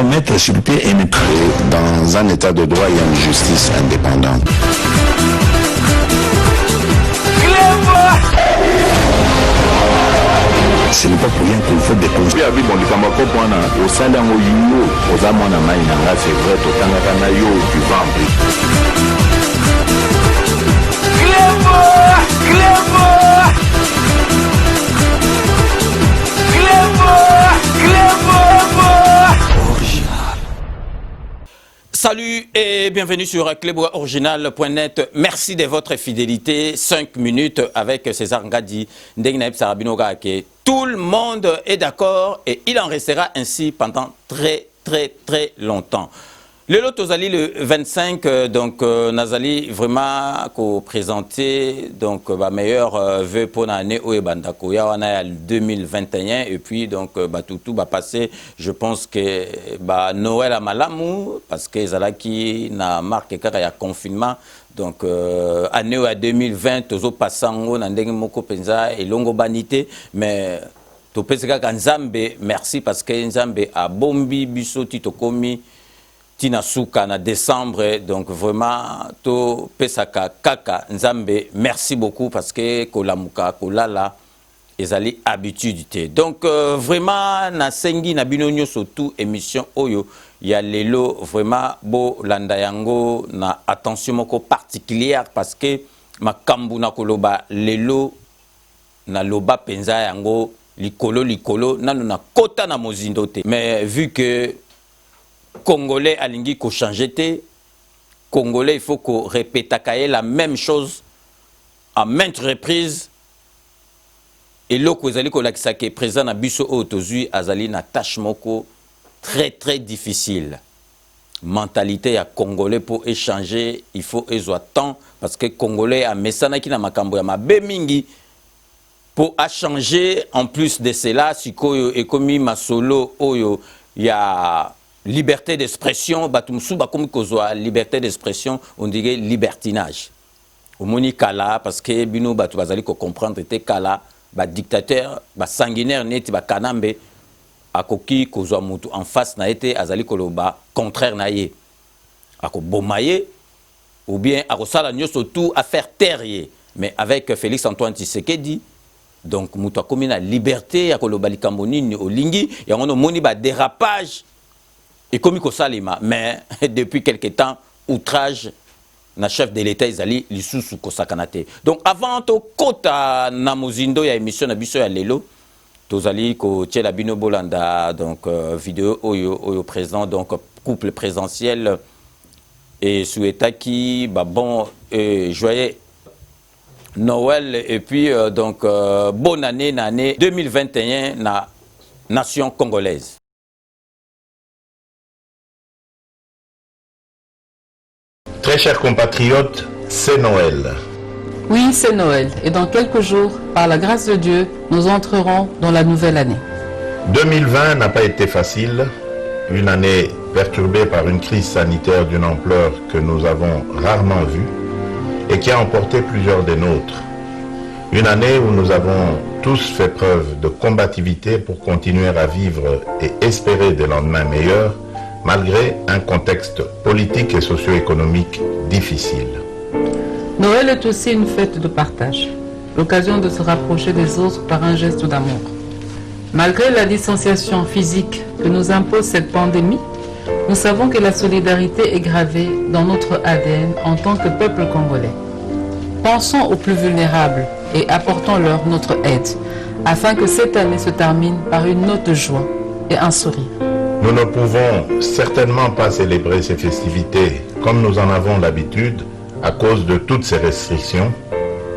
doit mettre sur pied et dans un état de droit, il y a une justice indépendante. Ce n'est pas pour rien qu'il faut des causes. Salut et bienvenue sur clebooriginal.net. Merci de votre fidélité. 5 minutes avec César Ngadi, Ndegnaïb Sarabinoga. Tout le monde est d'accord et il en restera ainsi pendant très longtemps. Le lot Tozali le 25, donc Nazali vraiment présenté donc ma meilleure vœu pour l'année au Ebandako. Il y a 2021 et puis donc tout va passer. Je pense que Noël à Malamou parce que Zalaki n'a marqué car il y a confinement. Donc année à 2020 tozo passango nandenge moko penza et longo banité mais to peseka Nzambe merci parce que Nzambe a bombi biso titokomi Tina Souka na décembre, donc vraiment, to pesaka kaka nzambe, merci beaucoup parce que kolamuka kolala ezali habitude. Donc vraiment na sengi na binonyo surtout émission oyo ya lelo vraiment bo landa yango na attention moko particulière parce que makambu na koloba lelo na loba penza yango likolo nanu na kota na mozindo te. Mais vu que Congolais alingi ko changer te, Congolais il faut qu'on répète la même chose à maintes reprises. Et loko ezali ko lakisa ke présent na biso otozui azali na tâche moko très difficile. Mentalité ya Congolais pour échanger, il faut ezwa temps parce que Congolais a mesana ki na makambo ya mabe mingi pour changer. En plus de cela, sikoyo ekomi masolo oyo ya liberté d'expression, liberté d'expression, on dirait libertinage. Au moni kala, parce que bino batu bazali ko comprendre te kala, dictateur, sanguinaire neti kanambe, akoki kozwa mutu en face na été azali koloba contraire na ye. Ako bomaye, ou bien akosala nyoso tout à faire taire. Mais avec Félix Antoine Tshisekedi, donc mutu akomi na liberté, akoloba likambo nini olingi, yangono moni dérapage. Et comme il salima, mais depuis quelque temps, outrage, na chef de l'État Izali, l'issoussou kosakanate. Donc avant to kota na mozindo ya émission na biso ya lelo, tozali ko tchela bino bolanda donc vidéo oyo présent donc couple présentiel et souhaita qui bon joyeux Noël et puis donc bonne année 2021 na nation congolaise. Très chers compatriotes, c'est Noël. Oui, c'est Noël. Et dans quelques jours, par la grâce de Dieu, nous entrerons dans la nouvelle année. 2020 n'a pas été facile. Une année perturbée par une crise sanitaire d'une ampleur que nous avons rarement vue et qui a emporté plusieurs des nôtres. Une année où nous avons tous fait preuve de combativité pour continuer à vivre et espérer des lendemains meilleurs, malgré un contexte politique et socio-économique difficile. Noël est aussi une fête de partage, l'occasion de se rapprocher des autres par un geste d'amour. Malgré la distanciation physique que nous impose cette pandémie, nous savons que la solidarité est gravée dans notre ADN en tant que peuple congolais. Pensons aux plus vulnérables et apportons-leur notre aide, afin que cette année se termine par une note de joie et un sourire. Nous ne pouvons certainement pas célébrer ces festivités comme nous en avons l'habitude à cause de toutes ces restrictions,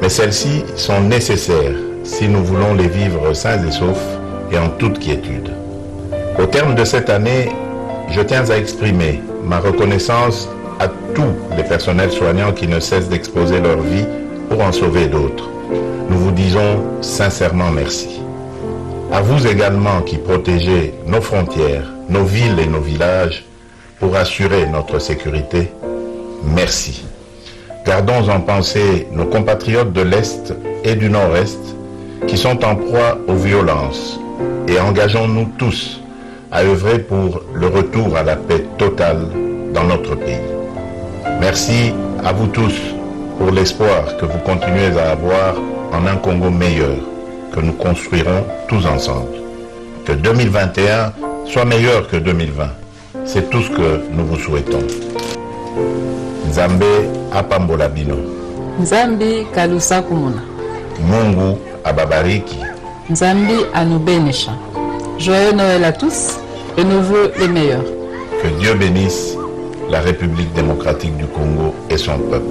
mais celles-ci sont nécessaires si nous voulons les vivre sains et saufs et en toute quiétude. Au terme de cette année, je tiens à exprimer ma reconnaissance à tous les personnels soignants qui ne cessent d'exposer leur vie pour en sauver d'autres. Nous vous disons sincèrement merci. À vous également qui protégez nos frontières, nos villes et nos villages pour assurer notre sécurité, merci. Gardons en pensée nos compatriotes de l'Est et du Nord-Est qui sont en proie aux violences et engageons-nous tous à œuvrer pour le retour à la paix totale dans notre pays. Merci à vous tous pour l'espoir que vous continuez à avoir en un Congo meilleur, que nous construirons tous ensemble. Que 2021 soit meilleur que 2020. C'est tout ce que nous vous souhaitons. Nzambe apambola bino. Nzambi kalusa kumuna. Mungu ababariki. Nzambi anubenisha. Joyeux Noël à tous et nous voeux les meilleurs. Que Dieu bénisse la République démocratique du Congo et son peuple.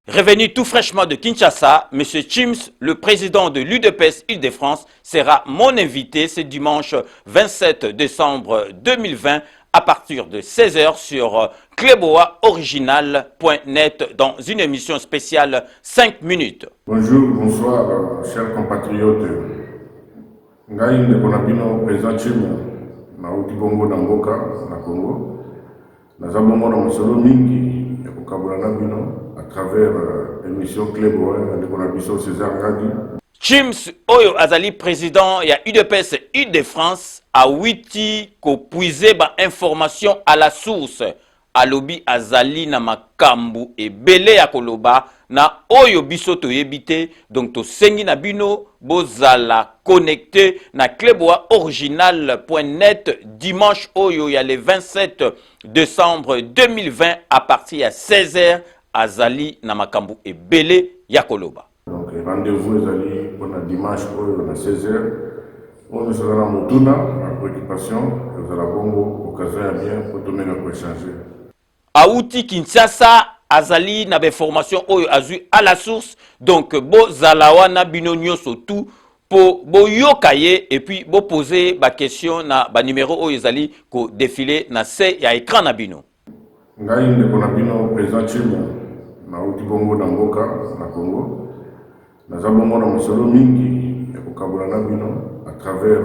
Revenu tout fraîchement de Kinshasa, M. Chims, le président de l'UDPS Île-de-France, sera mon invité ce dimanche 27 décembre 2020 à partir de 16h sur kleboaoriginal.net dans une émission spéciale 5 minutes. Bonjour, bonsoir, chers compatriotes. Ngai Ndekonabino, président Chims, na Bongo na Mboka, na Congo. Naza bongo na masolo mingi ya kokabula na bino à travers l'émission Kleboa Ndekonabiso César Ngadi. Chims Oyo Azali, président ya UDPS Île-de-France, a witi ko puiser ba information à la source. Alobi Azali na makambu e belé ya koloba na Oyo biso toyebite, donc to sengi na bino bozala connecté na kleboaoriginal.net dimanche Oyo ya le 27 décembre 2020 à partir de 16h Azali na makambu e belé ya koloba. Donc rendez-vous Azali pour dimanche Oyo à 16h. On sera dans Motuna, la préoccupation, vous allez bongo, occasion à bien pour tout le monde échanger. Aouti Kinshasa Azali na be formation Oyo azu à la source, donc bo zalawana bino nyonso tout pour bo yokaye et puis bo poser ba question na ba numéro Oyo Azali ko défiler na se ya écran na bino. Ngai Ndekonabino, président Chims, na Bongo na Mboka, na Congo. Naza bongo na masolo mingi ya kokabula na bino à travers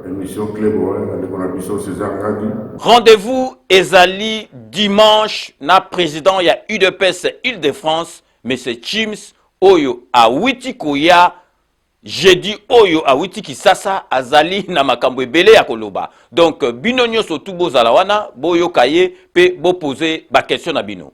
l'émission Kleboa Ndekonabiso César Ngadi. Rendez-vous Ezali dimanche na président ya UDPS Île-de-France, M. Chims Oyo a witi koya jeudi Oyo a witi Kisasa Azali na makambo ebele ya koloba. Donc bino nyonso tout bozala wana boyo kaye pe bo poser ba question na bino.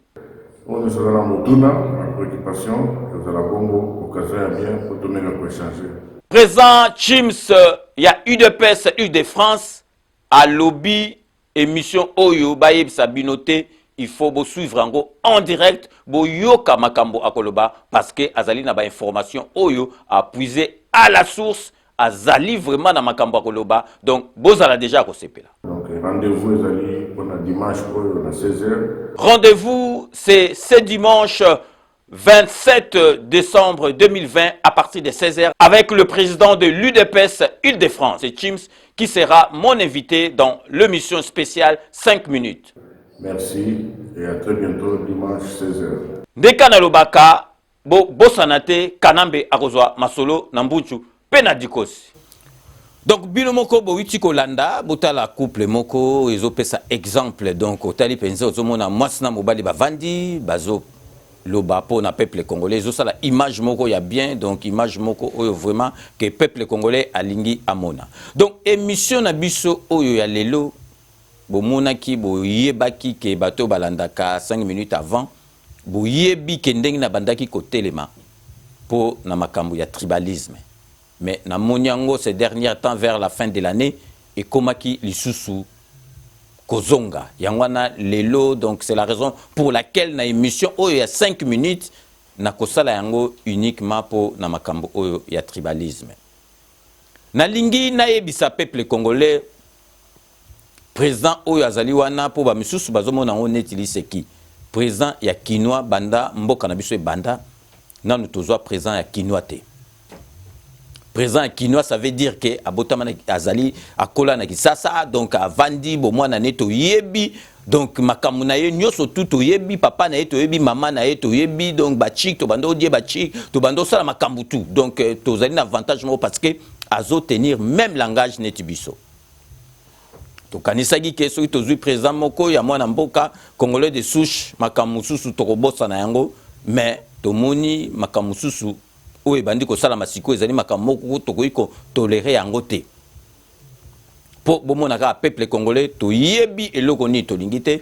On sera dans Motuna, la préoccupation, vous allez bongo, occasion à bien pour tout le monde échanger. Présent Chims ya UDPS Île-de-France à lobby émission Oyo Bayeb Sabinote, il faut bo suivre en direct bo yoka makambo akoloba parce que Azali na ba information Oyo a puisé à la source Azali vraiment na makambo akoloba, donc bozala déjà ko sepela. Donc rendez-vous Azali pour dimanche Oyo à 16h. Rendez-vous c'est ce dimanche 27 décembre 2020 à partir de 16h avec le président de l'UDPS Île-de-France, c'est Chims, qui sera mon invité dans l'émission spéciale 5 minutes. Merci et à très bientôt dimanche 16h. Ndeka na lobaka bo sanate kanambe akozwa masolo na mbunchu pe na dikosi. Donc bino moko bo witi kolanda botala couple moko ezopesa exemple, donc otali penza ozomona mwasi na mobali bavandi bazo loba po na peuple congolais ezosala image moko ya bien, donc image moko oyo vraiment que peuple congolais alingi amona. Donc émission na biso oyo ya lelo bomonaki boyebaki ke bato balandaka 5 minutes avant boyebi ke ndenge na bandaki kotelema po na makambo ya tribalisme. Mais na monyango ces derniers temps vers la fin de l'année et komaki lisusu kozonga yangwana lelo, donc c'est la raison pour laquelle na émission oyo ya 5 minutes na kosala yango uniquement pour na makambo oyo ya tribalisme. Na lingi na yebisa peuple congolais président oyo azali wana po ba misusu bazomona ngo netili seki président ya Kinois banda mboka na biso banda nanu tozwa président ya Kinois te. Présent Kinois, ça veut dire que abotama azali akola na Kisasa, donc avandi bo mwana neto yebi, donc makamu na ye nyoso tout yebi, papa na ye to yebi, maman na ye to yebi, donc ba chik to bando die ba chik to bando sala makambu tout. Donc tozali na avantage mo parce que azo tenir même langage netibiso. To kanisagi ke so tozui présent moko ya mwana mboka congolais de souche makamu susu to kobosa na yango, mais to moni makamu susu oye bandi ko sala masiko ezali makamoko tokoki ko tolérer yango te. po bomonaka peuple congolais to yebi eloko ni to lingite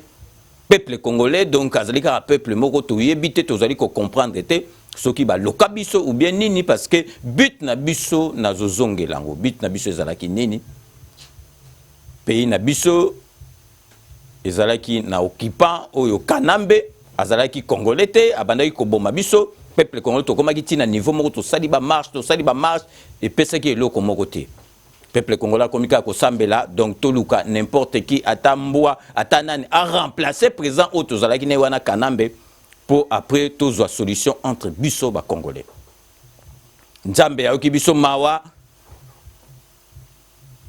peuple congolais donc azalika peuple moko to yebi te to zali ko comprendre te soki ba loka biso ou bien nini parce que but na biso na zozongelango but na biso ezalaki nini pays na biso ezalaki na occupant oyo Kanambe azalaki congolais te abandaki ko boma biso peuple congolais to komaki tina niveau moko to sali ba marche et pesaki eloko moko te peuple congolais komika ko sambela donc toluka n'importe qui atambwa atanani a remplacer présent au tozalaki ne wana Kanambe pour après tozwa solution entre biso ba congolais nzambe ayoki biso mawa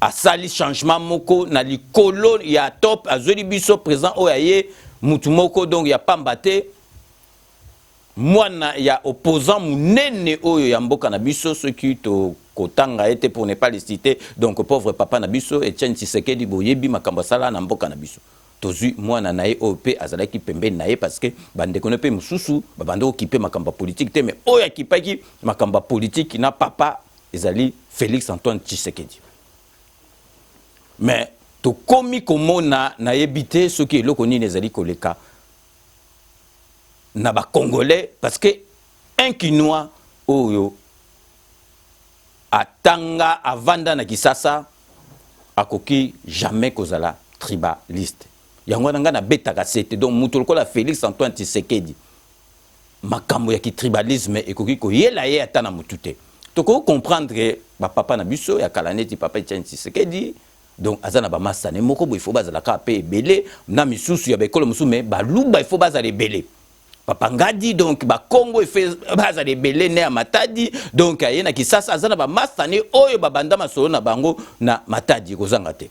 asali changement moko na likolo ya top azoli biso présent oyaye mutu moko donc ya pambate mwana ya opposant munene oyo ya mboka na biso ceux qui to kotanga était pour ne pas les citer donc pauvre papa na biso Etienne Tshisekedi boyebi makambo sala na mboka na biso tozui mwana naye OP azalaki pembeni naye parce que bandeko ne pe mususu babando okipe makambo politique te mais oya kipaki makambo politique na papa ezali Félix Antoine Tshisekedi mais to komi komona na yebite ce qui eloko nini ezali koleka na ba congolais parce que un Kinois oyo atanga avanda na Kisasa akoki jamais kozala tribaliste yango nanga na betaka sete donc mutu lokola Félix Antoine Tshisekedi makambo ya ki tribalisme ekoki ko yela ye atana mutu te toko comprendre ba papa na biso ya kalaneti papa Etienne Tshisekedi donc azana ba masane moko bo il faut bazala ka pe belé na misusu ya bekolo musu mais ba luba il faut bazala belé papa ngadi donc ba Congo il faut bazala belé ne Matadi donc ayena Kisasa azana ba masane oyo ba banda masolo na bango na Matadi kozanga te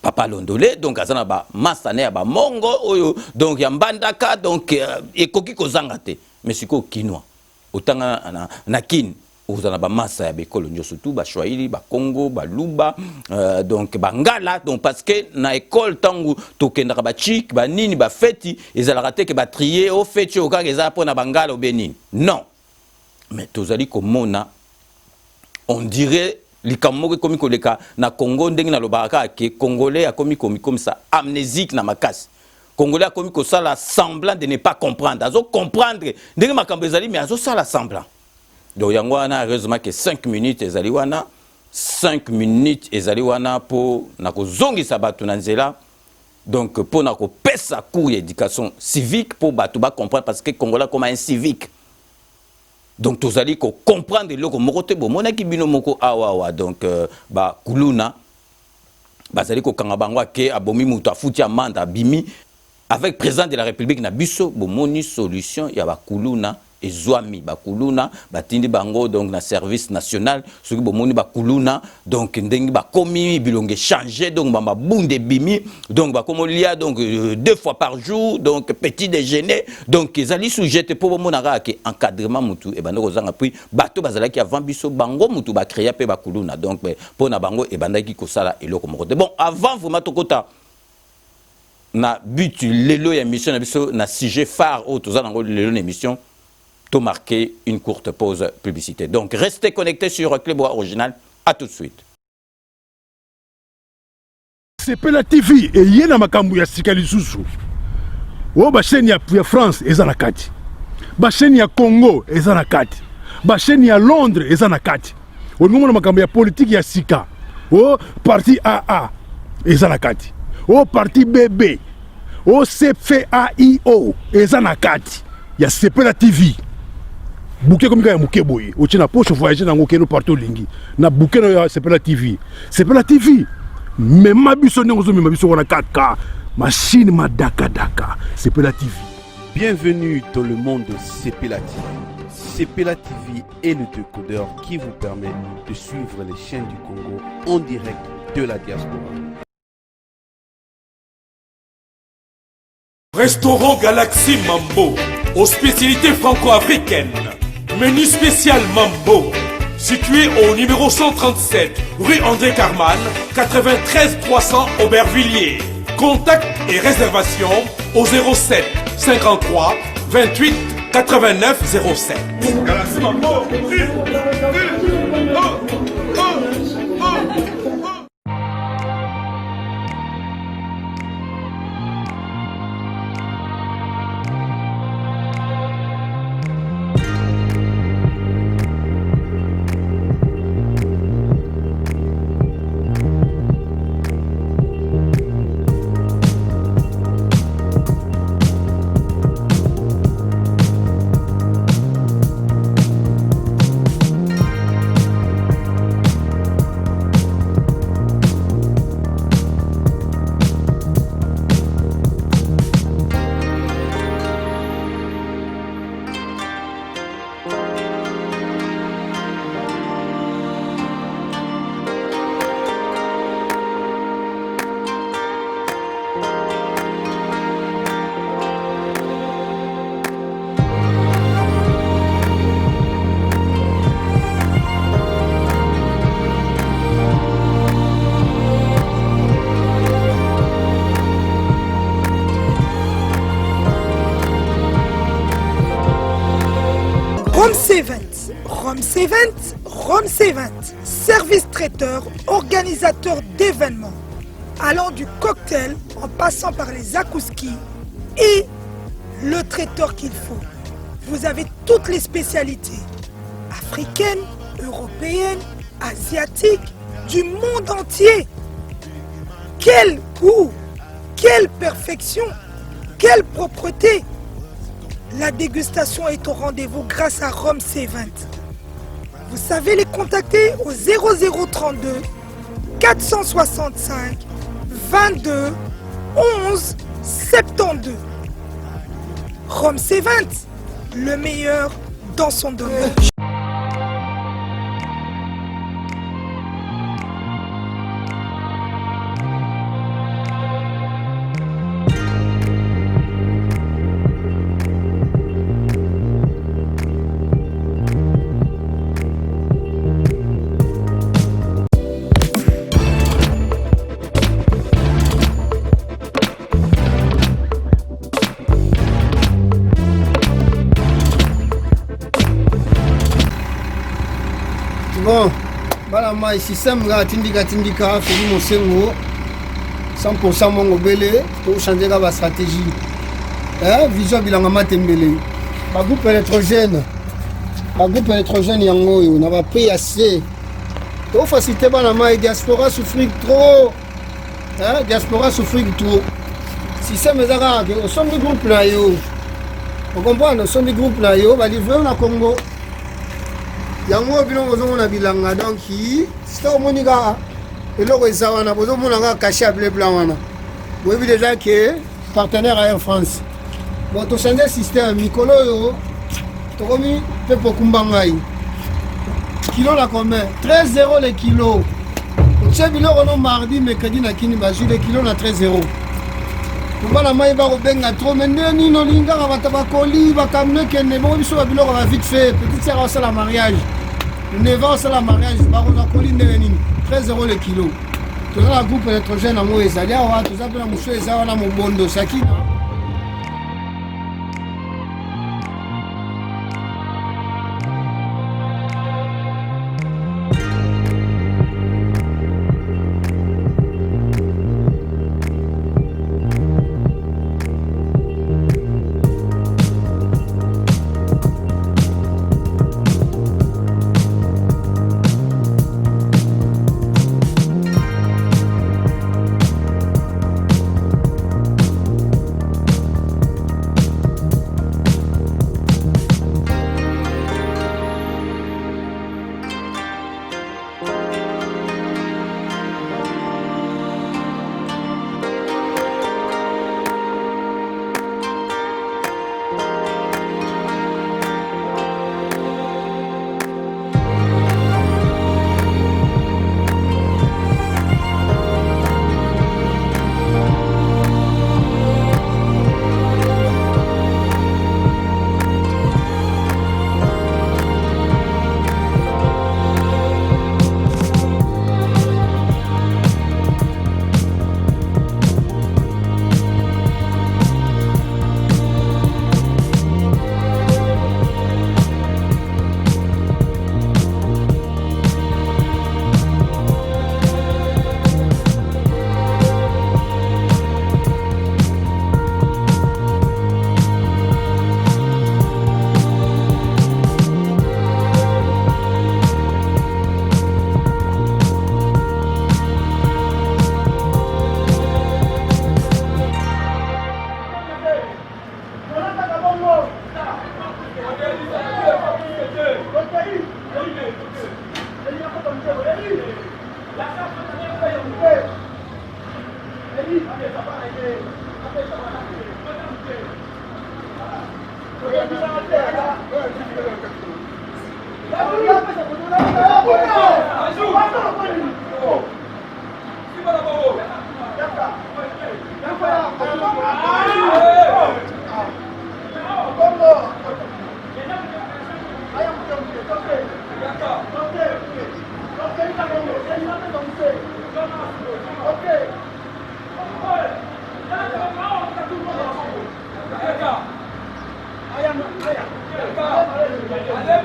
papa Londolé donc azana ba masane ya ba mongo oyo donc ya mbandaka donc ekoki kozanga te mais siko Kinois otanga na kin ozana ba massa ya bekolo nyoso tout ba Swahili ba Congo ba Luba donc ba Ngala donc parce que na école tangu tokenda ba chik ba nini ba feti ezala raté que ba trier au feti o ka eza pona bangala obenini non mais tozali komona on dirait likamoko komi koleka na Congo ndenge na lobaka ke congolais a komi comme ça amnésique na makasi congolais a komi ko sala semblant de ne pas comprendre azo comprendre ndenge makambo ezali mais azo sala semblant donc yango wana heureusement que 5 minutes ezali wana 5 minutes ezali wana pour na kozongisa bato na nzela donc pour na ko pesa cours d'éducation civique pour bato ba comprendre parce que congolais comme un civique donc tozali ko comprendre loko moko te bo monaki bino moko awa donc ba kuluna bazali ko kanga bango ke abomi mutu afuti amanda bimi avec président de la République na biso bo moni solution ya ba kuluna ezwami bakuluna batindi bango donc na service national soki bomoni bakuluna donc ndengi bakomi bilonge changer donc bamba bunde bimi donc bakomolia donc 2 fois par jour donc petit déjeuner donc ezali sujet pour bomonaka ke encadrement mutu e bandoko zanga puis bato bazalaki avant biso bango mutu ba créer pe bakuluna donc pona bango e bandaki kosala eloko moko bon avant vraiment tokota na but lelo ya mission na biso na sujet phare au tozana ngo lelo na émission marquer une courte pause publicité. Donc restez connectés sur Clébois Original. À tout de suite. C'est la TV et yena makambu ya sikali susu. O ba chaîne ya France ezana kati. Ba chaîne ya Congo ezana kati. Ba chaîne ya Londres ezana kati. O ngomona makambu ya politique ya sika. O parti AA ezana kati. O parti BB. O CFAIO ezana kati. Ya la TV. Bouquet comme ya muke boye o tina poche voyager nango keno partout lingi na bouquet na la TV même mabiso nengo zo mabiso wana 4K machine madaka daka la TV. Bienvenue dans le monde de Sepela TV. Sepela TV est le décodeur qui vous permet de suivre les chaînes du Congo en direct de la diaspora. Restaurant Galaxy Mambo, aux spécialités franco-africaines. Menu spécial Mambo, situé au numéro 137, rue André Carman, 93 300 Aubervilliers. Contact et réservation au 07 53 28 89 07. Galaxy Mambo. Rome C20. Rome C20, Rome C20. Service traiteur, organisateur d'événements. Allant du cocktail en passant par les akouskis et le traiteur qu'il faut. Vous avez toutes les spécialités. Africaines, européennes, asiatiques, du monde entier. Quel goût, quelle perfection, quelle propreté. La dégustation est au rendez-vous grâce à Rome C20. Vous savez les contacter au 0032 465 22 11 72. Rome C20, le meilleur dans son domaine. Bon, voilà, moi, système là, tindika, fait mon sengo, 100% mon obélé, pour changer la stratégie. Vision bilanga matembele. Ma groupe électrogène, yango, on n'a pas payé assez. Trop facilité, la diaspora souffrir trop. Diaspora souffrir trop. Système est là, au son du groupe là, yo. Vous comprenez, au son du groupe là, yo, va livrer au Congo. Yango bilongo zomona bilanga donc c'est au monika eloko ezawana bozomona nga caché à bleu blanc wana boyebi déjà que partenaire à Air France bon to changer système mikolo yo tokomi pe pokumba ngai kilo la combien 13,0 le kilo otie biloko no mardi mercredi na kini bazwi le kilo na 13,0 kumbala mai ba kobenga trop mais nini no lingaka bata bakoli bakamne kende bo biso ba biloko ba vite fait petite sœur au la mariage 9 ans, c'est la mariage, on a collé 13,0 le kilo. Tout ça, la groupe électrogène à moi, tout ça, la mouche, ça, on a mon bondo, ça qui. Allez,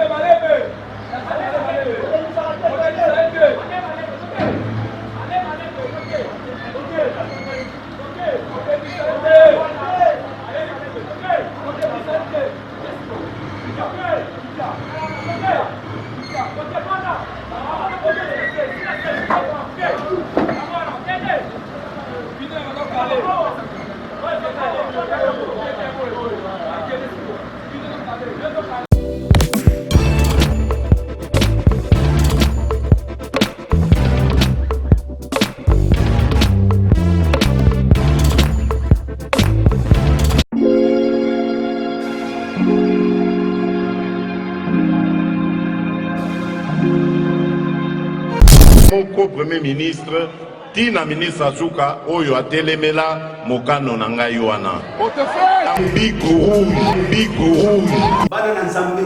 Moko premier ministre tina ministre Azuka oyo atelemela mokano na ngai wana. Bigo rouge. Bana na Nzambe,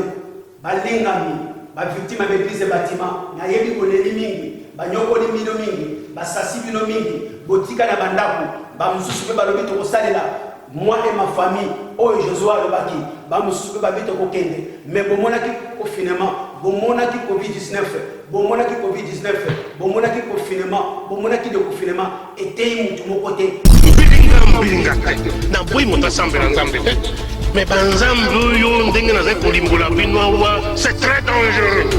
balingami, ba victime de l'église bâtiment, na yebi koleli mingi, ba nyokoli mino mingi, ba sasi bino mingi, botika na bandako, ba mususu pe balobi to kosalela. Moi et ma famille, oh Joshua le baki, ba mususu pe ba bito ko kende, mais bon mona ki confinement, bon mona ki Covid-19, bon mona ki Covid-19, bon mona ki confinement, bon mona ki de confinement, était mutu mon côté. Na boy monta sambe na Nzambe. Mais banzambe yo ndenge na zeko limbola binoa, c'est très dangereux.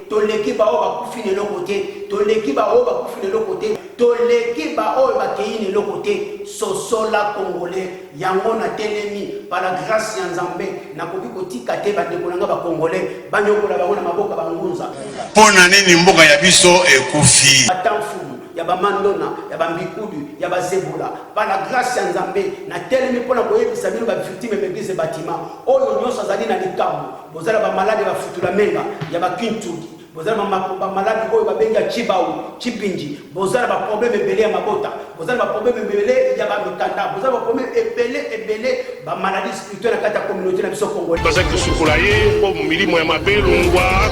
Toleki ba o ba kufine le côté, toleki ba o ba kufine le côté, toleki ba o ba keine le côté, sosola congolais, yango na telemi par la grâce ya Nzambe, na koki kotika te ba dekolanga ba congolais, ba nyokola ba na maboka ba ngunza. Pona nini mboka ya biso ekufi. Atamfumu ya ba mandona, ya ba mbikudu, ya ba zebola, par la grâce ya Nzambe, na telemi pona koyebisa bino ba victime de l'église bâtiment, oyo nyonso azali na likambo, bozala ba malade ba futula menga, ya ba kintuki. Bozala ba maladi oyo babenga chibau, chipinji, bozala ba problème ebele ya mabota, bozala ba problème ebele ya ba mikanda, bozala ba problème ebele ba maladie spirituelle na kati ya communauté na biso congolais. Baza kusukula ye ko milimo ya mabelungwa.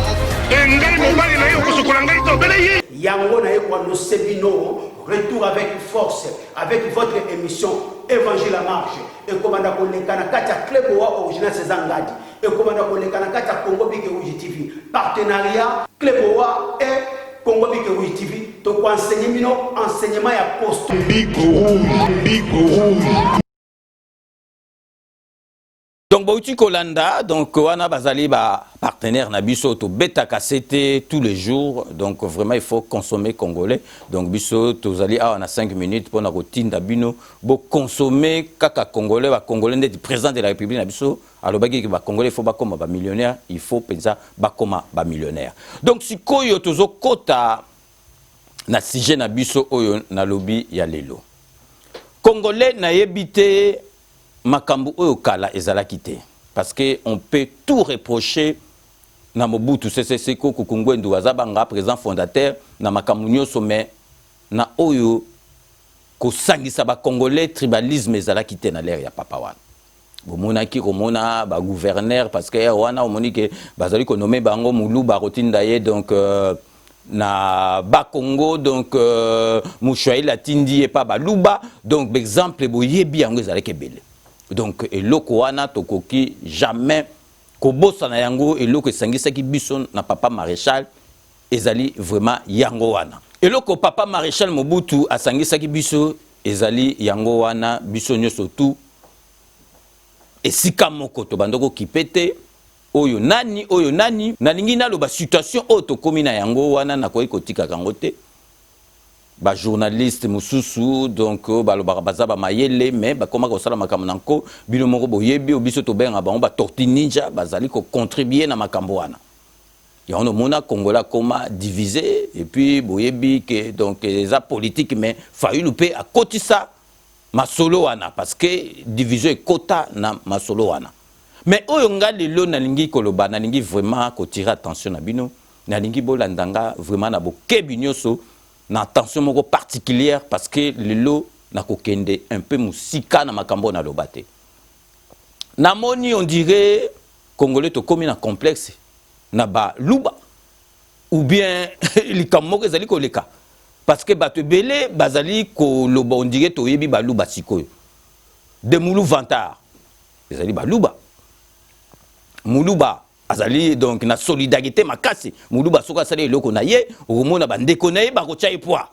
Engai mobali na yo kusukula ngai to bele ye. Yango na ye kwa no sebino, retour avec force, avec votre émission Évangile à marche. Et commanda kolekana kati ya club wa original Césangadi. Et commanda kolekana kati ya Congo Bike Rouge TV. Partenariat club wa et Congo Bike Rouge TV. To ko enseignement ya poste. Bigo rouge. Donc Bauti Kolanda, donc wana bazali ba partenaire na biso to beta cassette tous les jours. Donc vraiment il faut consommer congolais. Donc biso tozali on a 5 minutes pour na rotinda bino bo consommer kaka congolais ba congolais du président de la République na biso. Alors bagi ba congolais il faut ba koma ba millionnaire, il faut pensa ba koma ba millionnaire. Donc sikoyo tozo kota na sujet na biso oyo na lobby ya lelo. Congolais na yebite makambu oyo kala ezalaki te parce que on peut tout reprocher na Mobutu Sese Seko Kukungwendu azabanga président fondateur na makambu nyonso mais na oyo kosangisa ba congolais tribalisme ezalaki te na l'ère ya papa wana bomonaki komona ba gouverneur parce que wana omoni ke bazali ko nommer bango Muluba rotinda ye donc na Bakongo donc Mouchouaïla Tindi et pas Baluba donc exemple boyebi yango ezalaki ebele. Donc eloko wana tokoki jamais kobosa na yango eloko esangisa ki biso na papa maréchal ezali vraiment yango wana. Eloko papa maréchal Mobutu asangisa ki biso ezali yango wana biso nyoso tout esika moko to bandoko kipete oyo nani nalingi naloba situation oyo tokomi na yango wana nakoki kotika kango te. Ba journaliste mususu donc balobaka bazaba mayele mais bakoma ko sala makambo nanko bino moko boyebi obiso to benga bango ba torti ninja bazali ko contribuer na makambo wana ya on mona Congola koma divisé et puis boyebi que donc les politique mais faulu pe à kotisa masolo wana parce que division kota na masolo wana mais oyo ngali lo na lingi koloba na lingi vraiment ko tirer attention na bino na lingi bolandanga vraiment na bokebi nyoso na attention moko particulière parce que lelo na kokende un peu musika na makambo na lobate na moni on dirait congolais to komi na complexe na ba luba ou bien likamoko ezali koleka parce que bato belé bazali ko loba on dirait to yebi ba luba sikoyo de Moulou Vantard ezali ba luba Muluba azali donc na solidarité makasi Muluba soka sala eloko na ye omona bandeko na ye bakocha epwa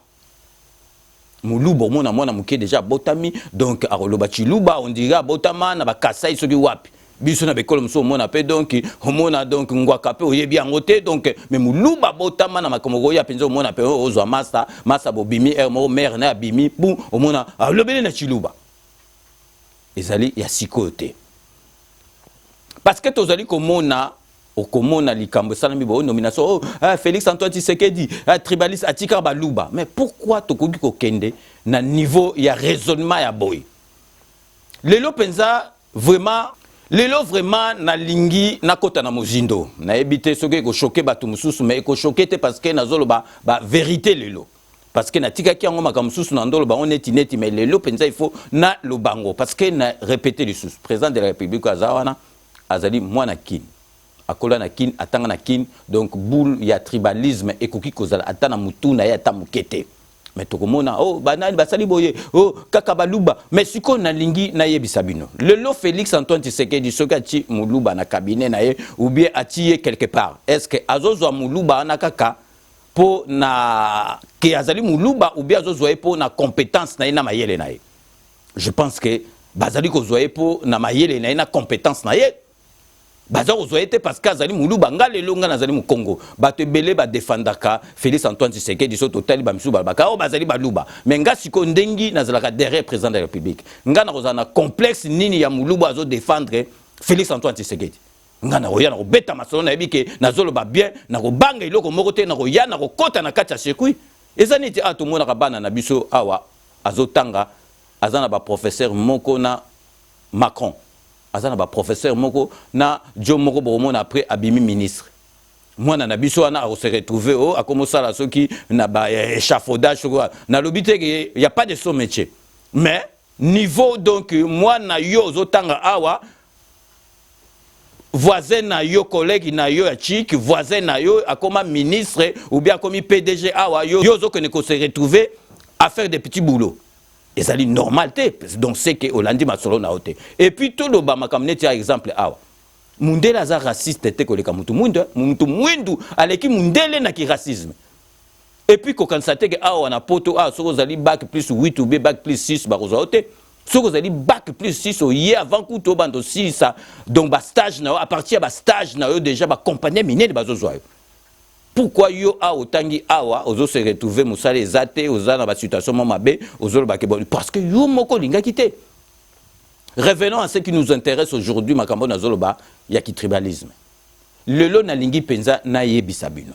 Muluba omona mwana muke déjà botami donc aroloba chiluba on dirait botama na bakasa isoki wapi biso na bekolo mso omona pe donc omona donc ngwaka pe oyebi yango te donc mais Muluba botama na makomoko ya penzo omona pe ozwa masa bobimi mo mère na bimi bu omona alobele na chiluba ezali ya sikote parce que tozali komona okomona likambo salami bo nomination Félix Antoine Tshisekedi tribaliste atika baluba mais pourquoi tokoki kokende na niveau ya raisonnement ya boy lelo penza vraiment lelo vraiment na lingi na kota na mozindo na ebité soki ko choquer batu mususu mais ko choquer te parce que nazolo ba vérité lelo parce que na tika ki yango makamususu na ndolo ba on est net mais lelo penza il faut na lo bango parce que na répéter le sous président de la République azawana azali mwana kin akola na kin atanga na kin donc boule ya tribalisme ekoki kozala atana mutu na ya tamukete mais tokomona oh banani basali boye oh kaka baluba mais siko na lingi na yebisa bino lelo Félix Antoine Tshisekedi soki ati muluba na cabinet na ye ou bien ati quelque part est-ce que azozwa muluba na kaka po na ke azali muluba ou bien azozwa po na compétence na ye na mayele na ye je pense que bazali kozwa po na mayele na ye na compétence na ye baza ozoete parce que azali muluba nga lelo nga nazali mu Congo bato ebele ba défendaka Félix Antoine Tshisekedi so totali ba misu balbaka o bazali baluba mais nga siko ndengi nazalaka derrière président de la République nga na kozana complexe nini ya muluba azo défendre Félix Antoine Tshisekedi nga na roya na kobeta masolo na yebike nazolo ba bien na kobanga iloko moko te na roya na kokota na kati ya circuit ezani ti ato mona kabana na biso awa azotanga azana ba professeur moko na Macron azana ba professeur moko na John moko bomona après abimi ministre mwana na biso wana a se retrouver oh akomosala soki na ba échafaudage na lobité que y a pas de son métier mais niveau donc mwana yo zotanga awa voisin na yo collègue na yo ya chik voisin na yo akoma ministre ou bien akomi PDG awa yo zo que ne ko se retrouver à faire des petits boulots. Et ça dit normalité, donc c'est que Hollandi masolo na ote. Et puis tout le bas comme netia exemple awa. Mundela za raciste te koleka mutu mwindu aleki mundele na ki racisme. Et puis ko kansate que awa na poto a soko zali bac plus 8 ou bac plus 6 ba koza ote. Soko zali bac plus 6 au hier avant kuto bando 6 ça donc ba stage na à partir ba stage na yo déjà ba compagnie minière bazozo. Pourquoi yo a otangi awa ozo se retrouver musale ezate oza na ba situation mabe ozo ba kebon parce que yo moko linga kité. Revenons à ce qui nous intéresse aujourd'hui makambo na zoloba ya ki tribalisme. Lelo na lingi penza na yebisa bino.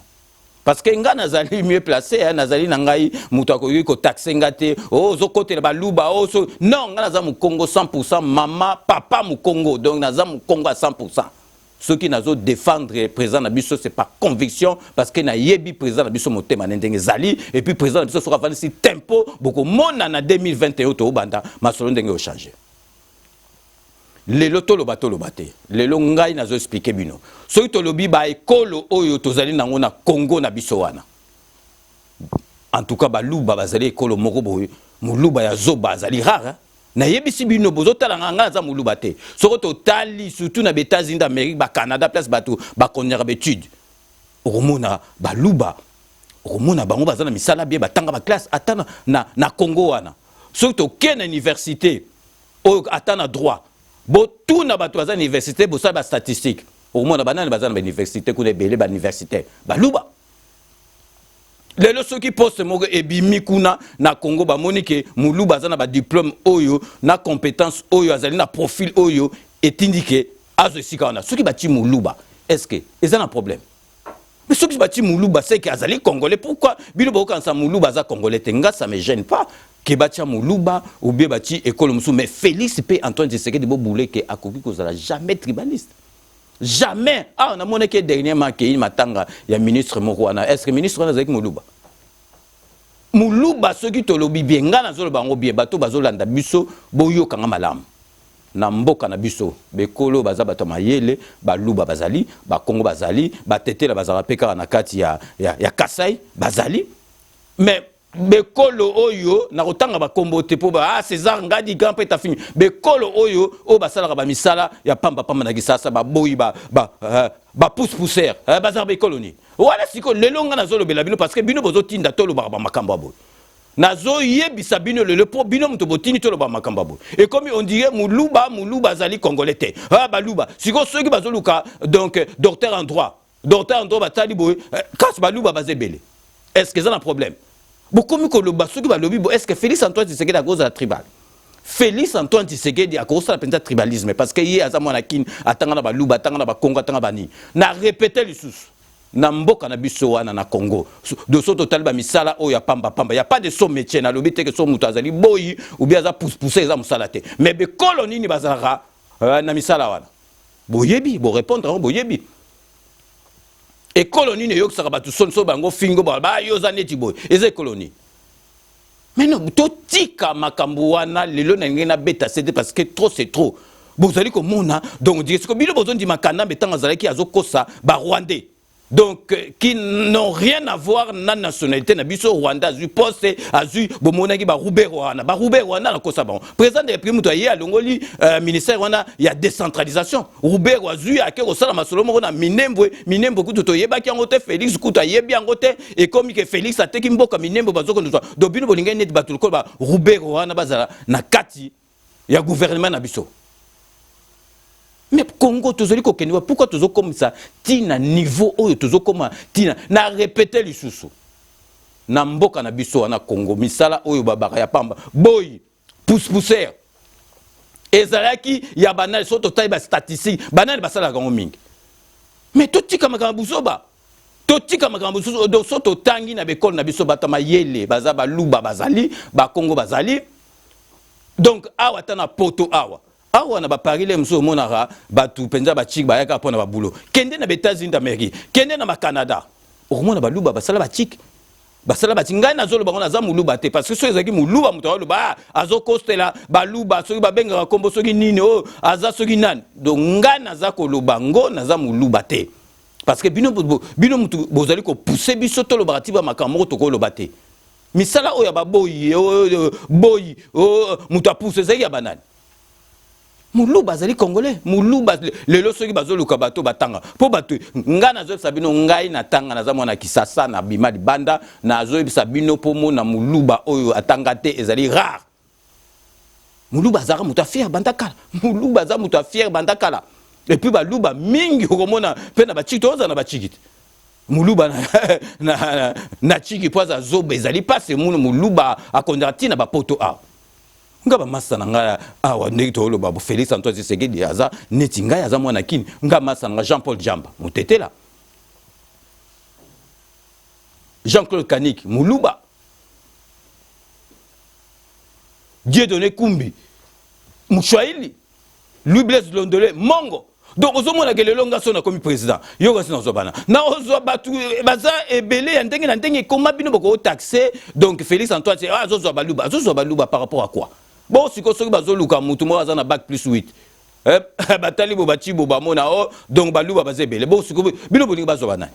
Parce que nga nazali mieux placé nazali na ngai mutu akoki ko taxer ngate ozo côté ba luba ozo non nga naza mu Congo 100% maman papa mu Congo donc naza mu Congo à 100%. Ceux qui n'ont défendre le président Nabiso, c'est par conviction, parce que na yebi président Nabiso motema nendenge zali, et puis président Nabiso sera fait si tempo, beaucoup mon en 2021 au banda, ma solo ndenge au changer. Lelo tolo bato lo bate, lelo ngai nazo expliquer bino. Ceux qui tolobi ba ekolo oyo tozali nango na Congo na biso wana. En tout cas ba luba bazali ekolo moko boye, muluba ya zoba bazali rare. Na yebisi bino bozotala nganga za muluba te soko totali surtout na États-Unis d'Amérique ba Canada place bato ba connaître étude romona ba luba romona bango bazana misala bien batanga ba classe atana na Congo wana surtout quelle université o atana droit bo tout na bato bazana université bo sa ba statistique romona banana bazana ba université ko lebele ba université ba luba lelo soki poste moko ebimi kuna na Congo ba monike muluba azana ba diplôme oyo na compétence oyo azali na profil oyo etindike azo sika wana soki bati muluba est-ce que ezana problème mais soki bati muluba c'est que azali congolais pourquoi bino ba kansa muluba za congolais tenga ça me gêne pas que bati muluba ou bien bati école musu mais Félix P Antoine Tshisekedi bo boulé que akoki kozala jamais tribaliste. Jamais. Ah, on a monné que dernièrement qu'il matanga il y a ministre Mourouana. Est-ce que ministre avec Moulouba? Moulouba ceux qui te lobby bien, ngana zolo bango bien, bato bazolanda biso boyo kanga malam. Na mboka na biso, bekolo baza bato mayele, ba luba bazali, ba Congo bazali, ba tetela bazala peka na kati ya Kasai bazali. Mais bekolo oyo na kotanga ba kombo te po ba César ngadi grand peta fini bekolo oyo o basala ba misala ya pamba na gisasa ba boyi ba pousse pousser bazar bekolo ni wala siko lelonga na zolo bela bino parce que bino bozo tinda tolo ba makambo abo nazo yebisa bino le po bino mto botini tolo ba makambo abo et comme on dirait muluba zali congolais te ba luba siko ceux qui bazoluka donc docteur en droit batali boy kas ba luba bazebele est-ce que ça un problème? Beaucoup mieux que le basso qui va lobby, est-ce que Félix Antoine Tshisekedi à cause de la tribal? Félix Antoine Tshisekedi à cause de la tribalisme parce que hier à Zamanakin, à Tangana Balouba, Tangana Bakongo, Tangana Bani, n'a répété les sous. Namboka na biso wana na Congo. De ce total ba misala o ya pamba. Il y a pas de son métier na lobby que son mutazali boyi ou bien za pousser za musalate. Mais be colonie ni bazara na misala wana. boyebi bo répondre boyebi et colonie ne yok saka batu sonso bango fingo ba yoza neti boy eze colonie mais non to tika makambo wana lelo na ngena beta c'est parce que trop c'est trop bozali ko mona donc dire ce que bilo bozondi makanda betanga zalaki azokosa ba rwandais donc qui n'ont rien à voir na nationalité na biso Rwanda azu poste azu bomonaki ba Rwanda na kosa bon président de République muto ya longoli ministère wana ya décentralisation Rubero azu ake ko sala masolo moko na minembo kuto to yeba ki ngote Félix kuto yebi ngote et comme que Félix ateki mboka minembo bazoko ndo do bino bolinga net batul ko ba Rubero wana bazala na kati ya gouvernement na biso. Mais Congo, pourquoi tu comme ça? Tina niveau où tu comme tina na répété les sous. Na mboka na biso na Congo misala oyo babaka ya pamba boy pousse. Ezalaki ya banal soto taille statistique banal basala gango mingi. Mais to tika makambo soba. To tika makambo soto tangi na bekol na biso batama yele bazaba luba bazali ba Congo bazali. Donc awa tana poto awa. Awa na ba parile mso monara batu penza ba chik ba yaka pona ba boulot kende na États-Unis d'Amérique kende na Canada omona ba luba basala ba chik basala ba tinga na zolo bango na za muluba te parce que so ezaki muluba muto luba azo costela ba luba soki ba benga kombo soki nini o aza soki nan donc ngana za ko lubango na za muluba te parce que bino mutu bozali ko pousser biso to lo barati ba makambo to ko lobate misala oya ba boy mutu pousser zaki ya banane Muluba zali congolais muluba lelo soki bazoluka bato batanga po bato ngana zo sabino ngai na tanga na zamona kisasa na bima banda na zo sabino pomo na muluba oyo atanga te ezali rare muluba zara mutafier bandakala muluba za mutafier bandakala et puis baluba mingi komona pe na bachiki toza na bachiki muluba na chiki poza zobe ezali passe muluba akondati na bapoto a ngaba masa nga awa ndeki to loba Félix Antoine Tshisekedi aza neti ngai aza mwana kini ngaba masa nga Jean-Paul Jamba mutetela Jean-Claude Kanik muluba Dieudonné Kumbi Mouchwaili Louis Blaise Londolé Mongo donc ozomona ke lelo nga sona comme président yoga sina zobana na ozo batu baza ebele ya ndenge na ndenge koma bino boko taxer donc Félix Antoine azozo baluba par rapport à quoi bon siko soki bazoluka mutu mo aza na bac plus 8 batali bo bachi bo bamona o donc baluba bazebele bon siko bino bolingi bazobana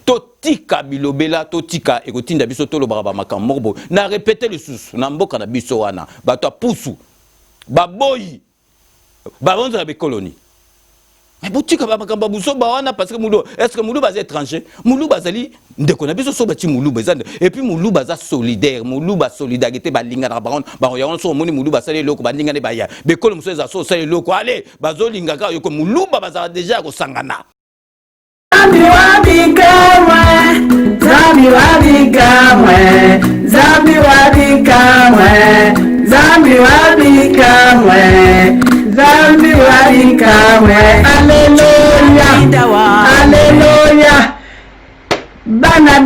to tika bilobela to tika ekotinda biso to lobaka ba makambo bo na répéter le sous na mboka na biso wana bato apusu baboyi babonza na bekolonie. Mais boutique ba makamba buso ba wana parce que mulu est-ce que mulu bazali étranger mulu bazali ndeko na biso so bati mulu bazande et puis mulu baza solidaire mulu ba solidarité ba linga na baron ba ya so moni mulu basali loko ba linga ne ba ya be kolo muso za so sali loko allez bazo linga ka yoko mulu ba baza déjà ko sangana Zambi wabikamwe Zambi wabikamwe Zambi wabikamwe Zambi wabikamwe Zambi wabikamwe Alléluia Alléluia Bana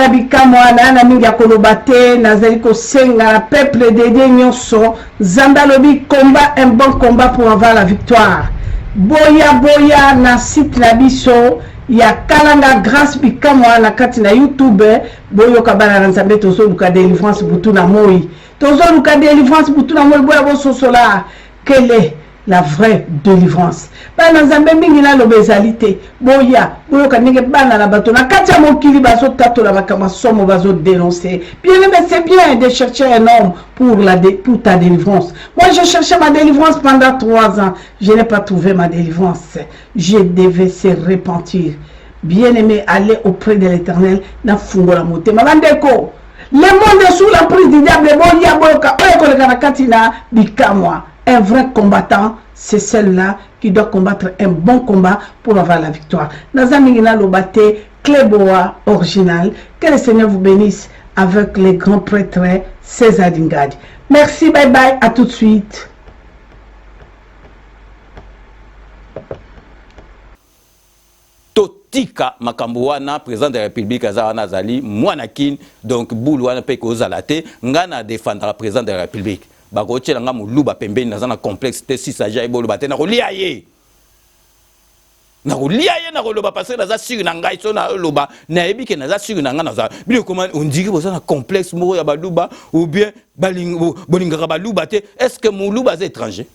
bikamwa na mingi ya koloba te nazali kosenga na peuple de Dieu nyonso Nzambe alobi combat un bon combat pour avoir la victoire boya na site na biso ya kalanga grâce bikamwa na kati na YouTube boyo kabana na Nzambe tozoluka délivrance butu na moi tozoluka délivrance butu na moi boya bososola quelle est la vraie délivrance bana Nzambe mingi na lobezalité boya kanenge bana na bato na kati ya mokili bazo tatola makama somo bazo dénoncer bien mais c'est bien de chercher un homme pour ta délivrance. Moi je cherchais ma délivrance pendant 3 ans, je n'ai pas trouvé ma délivrance, je devais se repentir. Bien aimé, aller auprès de l'Éternel na fungola mote malandeko. Le monde est sous la prise du diable boya boyoka oyeko le katina bikamwa. Un vrai combattant, c'est celle-là qui doit combattre un bon combat pour avoir la victoire. Nazamingina Lobate, Cléboa original. Que le Seigneur vous bénisse avec les grands prêtres César Dingadi. Merci, bye bye, à tout de suite. Totika Makambuana, président de la République Azarana Zali, Mouanakin, donc Boulouana Peko Zalate, Ngana défendra président de la République. Bagoche langa muluba pembeni nazana complexe te si saja ebolo batena ko liaye na kolia ye na koloba parce que naza sur na ngai so na loba na yebi ke naza sur na nga naza bile comment on dit que boza na complexe moko ya baluba ou bien bolingaka baluba te est-ce que moluba est étranger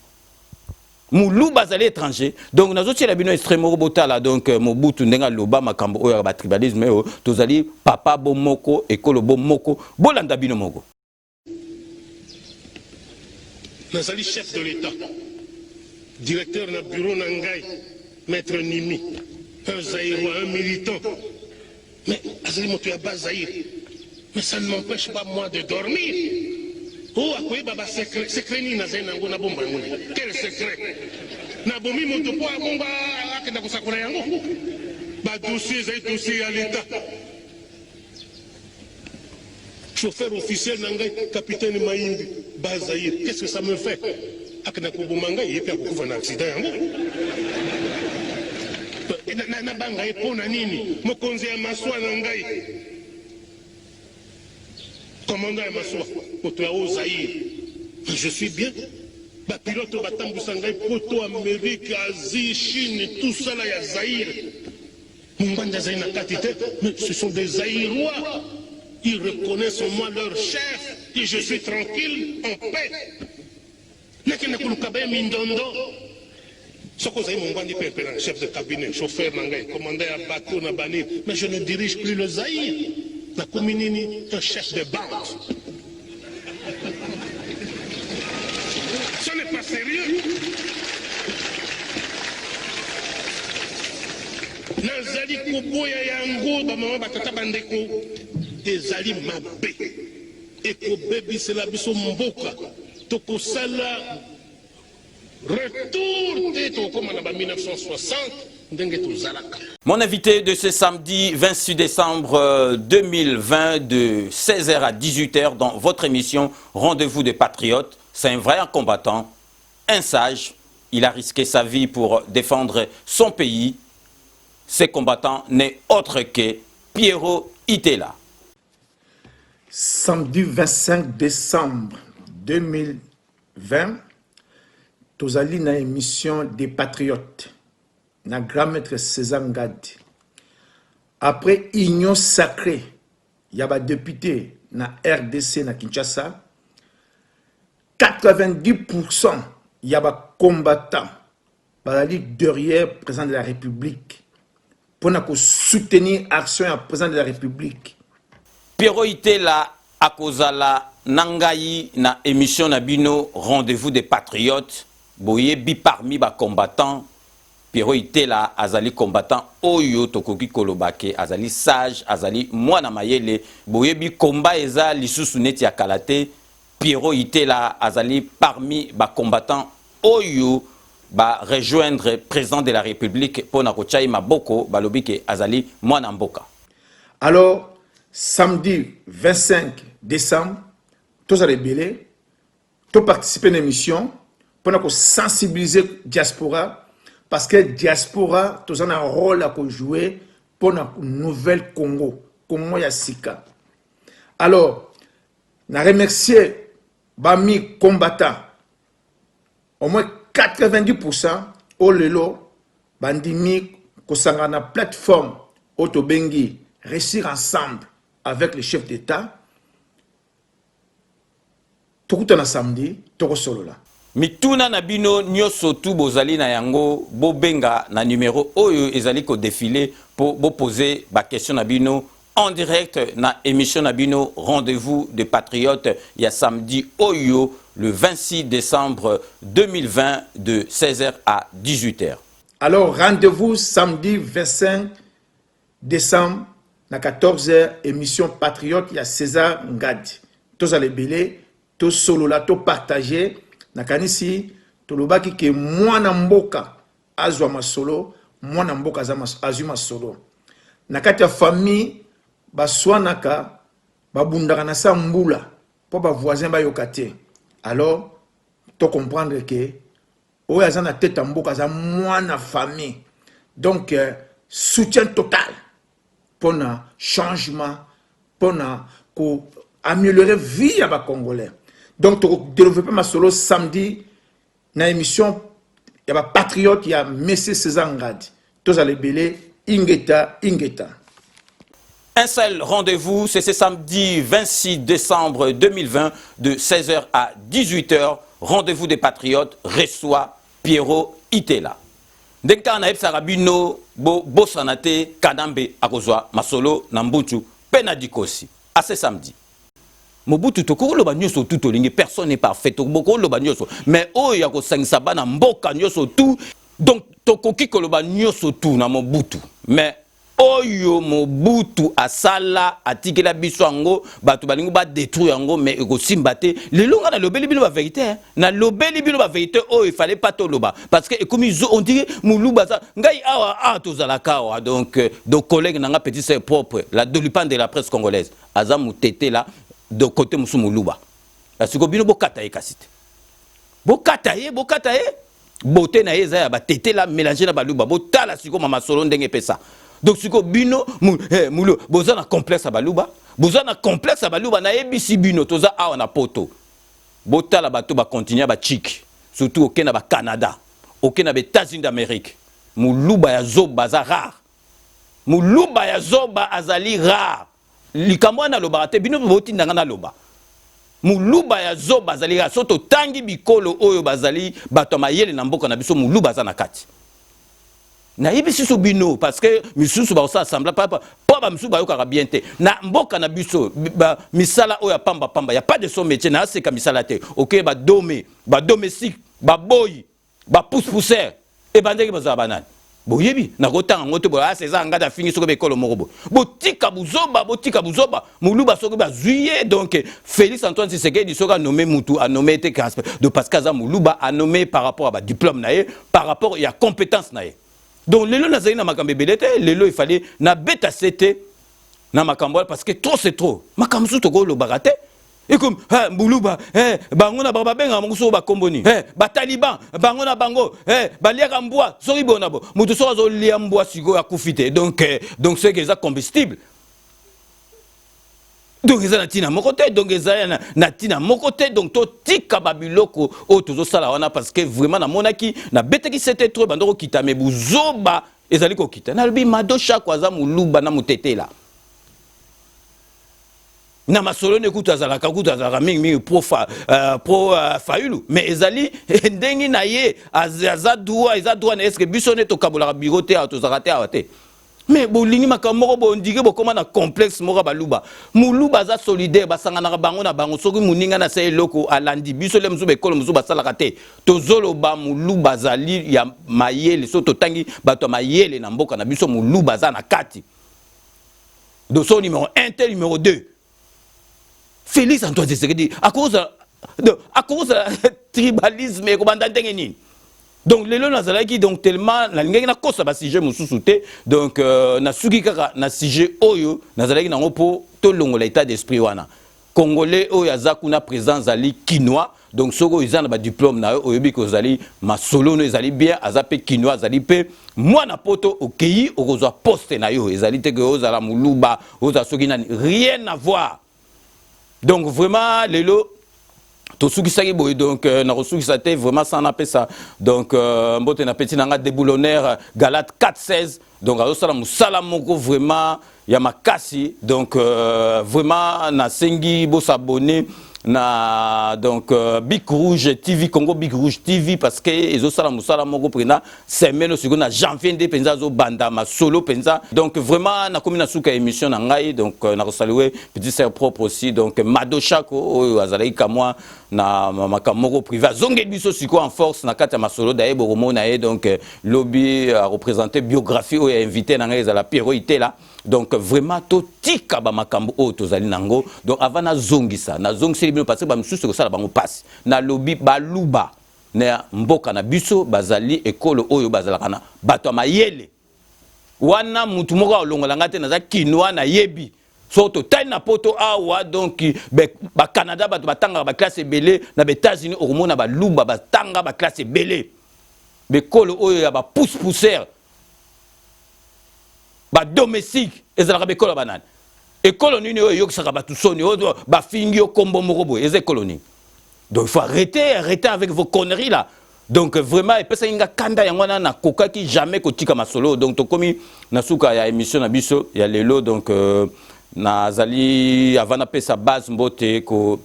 moluba azali étranger donc nazotiela bino extrême moko botala donc Mobutu ndenga loba makambo oyo ya batribalisme oyo tozali papa bo moko ekolo bo moko bolanda bino moko nazali chef de l'État directeur na bureau na ngai Maître Nimi, un Zaïrois, un militant. Mais Azali Motoya Zaïr. Mais ça ne m'empêche pas moi de dormir. Oh, à quoi baba secret ni na zaina ngona bomba ngoni. Quel secret? Na bomi moto po bomba akenda kusakona yango. Ba dossier à l'État. Chauffeur officiel nanga capitaine Maïmbi Bazaïr. Qu'est-ce que ça me fait? Akenda kubumanga yepi akufa na accident yango. Na banga epona nini mokonzi ya maswa na ngai commandant ya maswa moto ya Zaïre je suis bien bapilote batambusa ngai poto Amérique Asie Chine tout ça là ya Zaïre munganda zai na kati te mais ce sont des Zaïrois ils reconnaissent en moi leur chef et je suis tranquille en paix nakena kulukabe mindondo chef de cabinet, chauffeur, commandant à bateau, mais je ne dirige plus le Zaïre. La commune un chef de banque. Ce n'est pas sérieux. Nazali Koboya Yango, Bamama Batata Bandeko, des Ali Mabé. Et Kobebi, c'est la biso Mboka. Toko Sala. Retour des comme en 1960, Mon invité de ce samedi 26 décembre 2020 de 16h à 18h dans votre émission Rendez-vous des Patriotes, c'est un vrai combattant, un sage. Il a risqué sa vie pour défendre son pays. Ce combattant n'est autre que Pierrot Itela. Samedi 25 décembre 2020, tozali na émission des Patriotes, na grand maître César Ngadi. Après union sacrée, il y a des députés na RDC na Kinshasa, 90% il y a des combattants bazali derrière le président de la République pour soutenir l'action du président de la République. Pierrot Itela akozala nangai na émission Nabino Rendez-vous des Patriotes. Boyebi parmi les combattants, Pierrot Itela azali combattant oyo tokoki kolobake azali sage azali mwana mayele boyebi combat eza lisusu neti ya kalate Pierrot Itela azali parmi les combattants oyo ba rejoindre président de la République pour na kochai maboko balobi ke azali mwana mboka. Alors samedi 25 décembre tous les belé tous participer à l'émission pour sensibiliser la diaspora, parce que la diaspora a un rôle à jouer pour la nouvelle Congo, Congo Yassika. Alors, je remercie les combattants, au moins 90% au lelo, bandimi, kosanga na plateforme Otobengi, réussir ensemble avec le chef d'État. Tout le samedi, tout solo là. Mituna nabino nyoso tu bozali na yango bobenga na numéro oyo ezali ko défiler pour poser ba question nabino en direct na émission nabino Rendez-vous des Patriotes il y a samedi oyo le 26 décembre 2020 de 16h à 18h. Alors rendez-vous samedi 25 décembre na 14h émission Patriote il y a César Ngadi. Tous allez belé, tous solo là, tous partager. Nakanisi tolobaki ke mwana mboka azwa masolo mwana mboka azwa masolo nakati ya famille baswanaka babundaka na sa mbula po ba voisin ba yokate alors to comprendre que oyo aza na tete mboka za mwana famille donc soutien total pour na changement pour na ko améliorer vie ya ba congolais. Donc, tu développes ma solo samedi, dans l'émission, il y a un patriote, il y a M. César Ngadi. tozala ebele ingeta ingeta. Un seul rendez-vous, c'est ce samedi 26 décembre 2020 de 16h à 18h. Rendez-vous des Patriotes reçoit Pierrot Itela. Ndeka na Sarabino bo sanate Kadambe akozwa Masolo Nambutu Penadikosi. À ce samedi. Mobutu toko lo ba nyoso tout olingi, personne n'est parfait, toko lo ba nyoso, mais oyo ko sangisa bana mboka nyoso tout, donc toko ki ko lo ba nyoso tout na Mobutu, mais oyo Mobutu asala atikela biso ango bato balingo ba détruire ango, mais ko simbate le longa na lobeli bino ba vérité, na lobeli bino ba vérité oyo il fallait pas to loba parce que comme on dit muluba ça ngai awa tozala kawa, donc collègue nanga petit sœur propre la dolipan de la presse congolaise Azam Tete là de côté musumu luba parce que bino bokataye kasite bokataye bote na yeza ya ba tete la mélanger na baluba botala siko mama solo ndenge pesa donc siko bino mulo bozana complexe baluba bozana complexe baluba na ebisi bino toza awa na poto botala bato ba continuer ba chic surtout au na ba Canada au na ba États-Unis d'Amérique muluba ya zoba za rare muluba ya zoba azali rare likamwa na loba te bino boti ndanga na loba muluba ya zo bazali ga soto tangi bikolo oyo bazali bato mayele na mboka na biso muluba za na kati na yebisi so bino parce que misusu ba assemble papa ba misusu ba yoka bien te na mboka na biso misala oyo pamba ya pas de son métier na seka misala te OK ba domestique ba boy ba pousse-pousseur e bandeki bazaba banani boyebi na kotanga ngoto bo aseza ngada fingi soko be kolo morobo botika buzoba muluba soko ba juillet donc Félix Antoine Tshisekedi soka nommé mutu a nommé te de Pascal Muluba a nommé par rapport à ba diplôme nae par rapport il y a compétence nae donc lelo na zaina makambe belete lelo il fallait na beta cete na makambo parce que trop c'est trop makambo to ko lo barate. Et comme Mbuluba, bango na baba benga monguso ba komboni, ba taliban, bango na bango, ba liaka mbwa, sori bonabo, mutu so zo lia mbwa sigo ya kufite. Donc c'est que ça combustible. Donc ils na tina mokote, donc ils na tina mokote, donc to tika babiloko o tozo sala wana parce que vraiment na monaki na beteki c'était trop bandoko kitame buzoba ezali ko kita. Na lobi madosha kwaza muluba na mutetela. Na masolo ne kuta zalaka mingi pro faulu mais ezali ndengi na ye azadua na eske bisone to kabola bigote to zakate awate mais bolingi makamoko bondike bokoma na complexe moko baluba muluba za solidaire basangana bango na bango soki muninga na sai loko alandi bisole mzuba ekolo mzuba salaka te tozolo ba muluba zali ya mayele so to tangi bato mayele na mboka na biso muluba za na kati dosso numéro 1 tel numéro 2 Félix Antoine Tshisekedi à cause tribalisme et comment d'entendre. Donc les lois nazalaki donc tellement la linga na kosa ba sujet mususu te donc na suki kaka na sujet oyo nazalaki na ngopo to longola état d'esprit wana congolais oyo azakuna présence ali quinois donc soko izana ba diplôme na oyobi ko zali masolo no ezali bien azape quinois azali pe mwana poto okeyi okozwa poste na yo ezali te que ozala muluba oza soki nani rien à voir. Donc vraiment lelo to suki saki boy donc na suki sa te vraiment ça na pesa donc mbote na petit nanga déboulonneur Galate 4:16 donc azo sala musala moko vraiment ya makasi donc vraiment na sengi bo s'abonner na donc Big Rouge TV Congo Big Rouge TV parce que ezo sala musala moko prena semaine siko na janvier nde penza zo banda ma solo penza donc vraiment na komi na suka émission na ngai donc na saluer petit sœur propre aussi donc Madoshako azalaki kamwa na makamoko privé zonge biso siko en force na kata ma solo daye boromo na e donc lobby a représenté biographie ou invité na ngai za la Pierrot Itela donc vraiment to tika ba makambo o tozali nango donc avant na zongisa parce que ba msusu ko sala bango passe na lobby baluba na mboka na biso bazali ekolo oyo bazalaka na bato mayele wana mutu moko olongola ngate na za kinwa na yebi so to tali na poto awa donc ba Canada bato batanga ba classe belé na États-Unis au mona baluba batanga ba classe belé bekolo oyo ya ba pousse-pousseur ba domestique ezalaka bekolo banane école nini oyo yokisaka batu soni oyo ba fingi yo kombo moko boye eze colonie donc il faut arrêter avec vos conneries là Donc vraiment et pesa inga kanda yangwana na koka ki jamais kotika masolo donc to komi na suka ya émission na biso ya lelo donc na zali avana pesa base mbote ko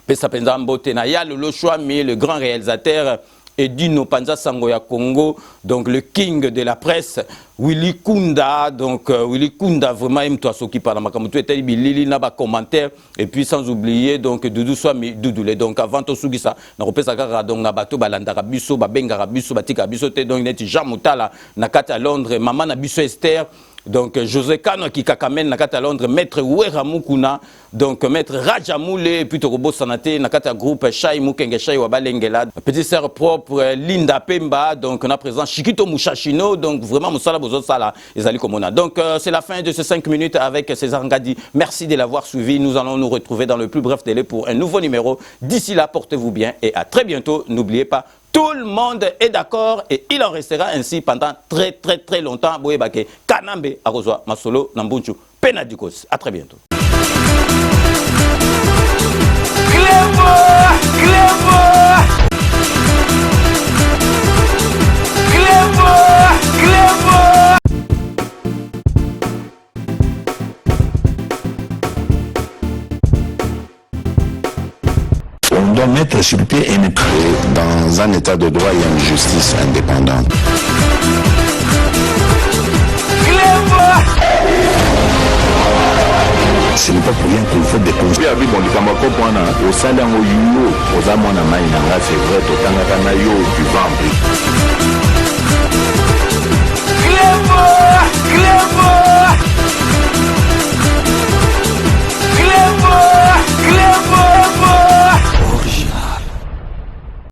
pesa penza mbote na ya lolo choix mais le grand réalisateur Edino Panza Sangoya Congo, donc le king de la presse, Willy Kunda, donc Willy Kunda vraiment aime-toi ce qui parle, Makamutu était Bilili Naba commentaire, et puis sans oublier donc Doudou Swami Doudoulé, donc avant tout ça, na repesa kaka donc na bato balanda rabiso, babenga rabiso, batika rabiso te donc neti Jean Moutala nakata à Londres, maman na biso Esther. Donc José Kano qui kakamène nakata à Londres, maître Ouera Mukuna, donc maître Rajamoule, puis Torobo Sanate, nakata groupe Chai Mukenge Chai Wabalengela, petit sœur propre Linda Pemba, donc on a présent Chiquito Mouchachino, donc vraiment Moussala Bozo Sala et Zali Komona. Donc c'est la fin de ces 5 minutes avec César Ngadi. Merci de l'avoir suivi. Nous allons nous retrouver dans le plus bref délai pour un nouveau numéro. D'ici là, portez-vous bien et à très bientôt. N'oubliez pas, tout le monde est d'accord et il en restera ainsi pendant très longtemps. Boyebake Kanambe Arozwa Masolo Nambunchu Penadikos. À très bientôt. On doit mettre sur pied et créer dans un état de droit et une justice indépendante. Ce n'est pas pour rien qu'il faut des conseils. Au sein d'un c'est vrai, tu vas